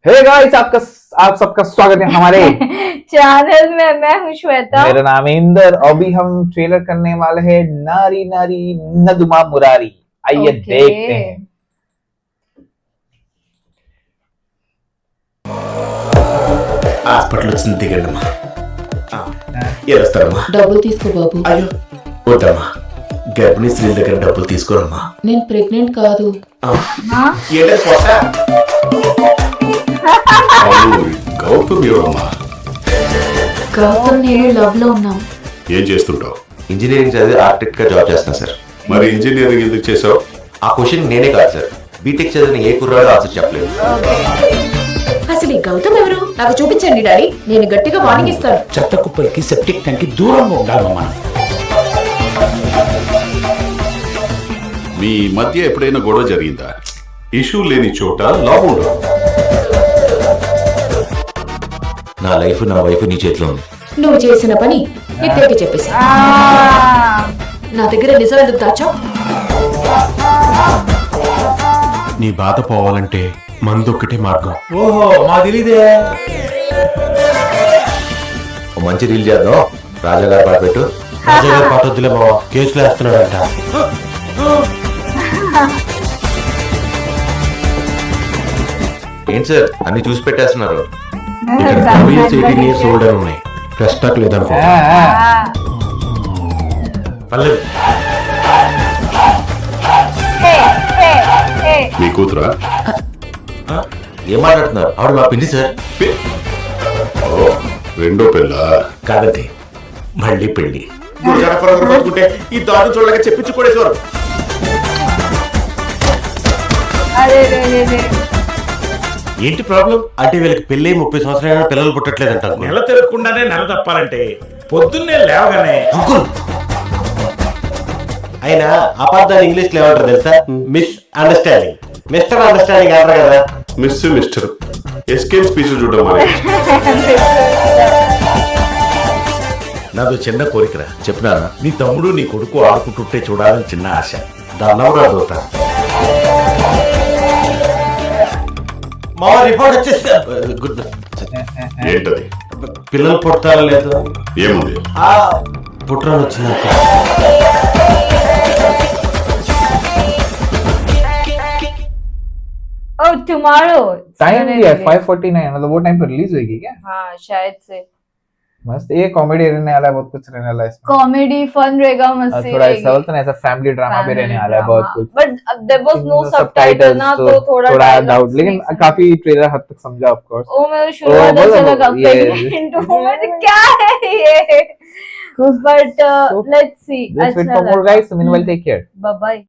Hey guys आप सबका स्वागत है हमारे चैनल में। मैं हूँ श्वेता। मेरा नाम है इंदर। अभी हम ट्रेलर करने वाले हैं नारी नारी नदुमा मुरारी। आइए देखते हैं। హాస్పిటల్ వచ్చింది దిగండమ్మా. ఏదొస్తారమ్మా? డబ్బులు తీసుకో బాబు. అయ్యో వద్దమ్మా, గర్భిణీ స్త్రీల దగ్గర డబ్బులు తీసుకోరమ్మా. నేను ప్రెగ్నెంట్ కాదు. ఏంటది పొట్ట? గౌతమ్ ఎవరమ్మా? గౌతమ్ నేను లవ్ లో ఉన్నాం. ఏం చేస్తుంటావు? ఇంజనీరింగ్ చదివి ఆర్కిటెక్ట్ గా జాబ్ చేస్తున్నా సార్. మరి ఇంజనీరింగ్ ఎందుకు చేసావు? ఆ క్వశ్చన్ నేనే కాదు సార్, బీటెక్ చదివిన ఏ కుర్రాడు ఆన్సర్ చెప్పలేదు. అసలు ఈ గౌతమ్ ఎవరు నాకు చూపించండి డాడీ, నేను గట్టిగా వార్నింగ్ ఇస్తాను. చెత్త కుప్పలకి సెప్టిక్ ట్యాంక్ దూరంగా ఉండాలి మనం. మీ మధ్య ఎప్పుడైనా గొడవ జరిగిందా? ఇష్యూ లేని చోట లవ్ ఉండదు. నా లైఫ్ నా వైఫ్ నీ చేతిలో ఉంది. నువ్వు చేసిన పని నిత్యకి చెప్పేసి నా దగ్గర నిజం ఎందుకు దాచావు? నీ బాధ పోవాలంటే మందొక్కటే మార్గం. ఓహో మా తెలీదే. ఓ మంచి రీల్ చేద్దాం. రాజాగారు పాట పెట్టు. రాజాగారు పాటొద్దులే బావ, కేసులు వేస్తున్నాడంట. ఏంటి సార్ అన్ని చూసి పెట్టేస్తున్నారు? ఇక్కడ 18 years old అని ఉన్నాయి. ఫ్రెష్ స్టాక్ లేదనుకో. పర్లేదు. మీ కూతురా? ఏం మాట్లాడుతున్నారు? ఆవిడ మా పిండి సార్. ఓ, రెండో పిల్ల? కాదండి, మళ్ళీ పెళ్లి. పట్టుకుంటే ఈ దారు చూడలేక చెప్పించుకోడేశ్వరు. ఏంటి ప్రాబ్లం? అంటే వీళ్ళకి పెళ్లి 30 సంవత్సరాల పిల్లలు పుట్టట్లేదంట. నెల తిరగకుండానే నెల తప్పాలంటే పొద్దున్నే లేవగానే అంకుల్, ఆయన అపార్థాన్ని ఇంగ్లీష్ లో ఏమంటారు తెలుసా? Miss understanding. మిస్టర్ అండర్స్టాండింగ్ అంటారు కదా. మిస్టర్ ఎస్కేప్ స్పీచ్ చూడడం మానేయ్. నాదో చిన్న కోరికరా. చెప్పినా నీ తమ్ముడు నీ కొడుకు ఆడుకుంటుంటే చూడాలని చిన్న ఆశ. దాన్ని కూడా అడుగుతా. మా రిపోర్ట్ వచ్చేసి గుడ్. ఏంటది? పిల్లలు పుట్టారా లేదు? ఏముంది? పుట్టరాని వచ్చిందాక Oh, tomorrow. टाइम भी है 5:49, मतलब वो टाइम पे रिलीज होगी क्या? हाँ शायद से। मस्त। ये कॉमेडी रहने वाला है, बहुत कुछ रहने वाला है इसमें। कॉमेडी फन रहेगा, मस्ती थोड़ा ऐसा बोलते हैं, ऐसा फैमिली ड्रामा भी रहने वाला है बहुत कुछ। But there was no subtitle ना, तो थोड़ा डाउट, लेकिन काफी ट्रेलर हद तक समझा ऑफ कोर्स। ओ मेरे शुरुआत अच्छा लगा। क्या है ये? But let's see. Let's wait for more guys. Meanwhile, take care. Bye bye.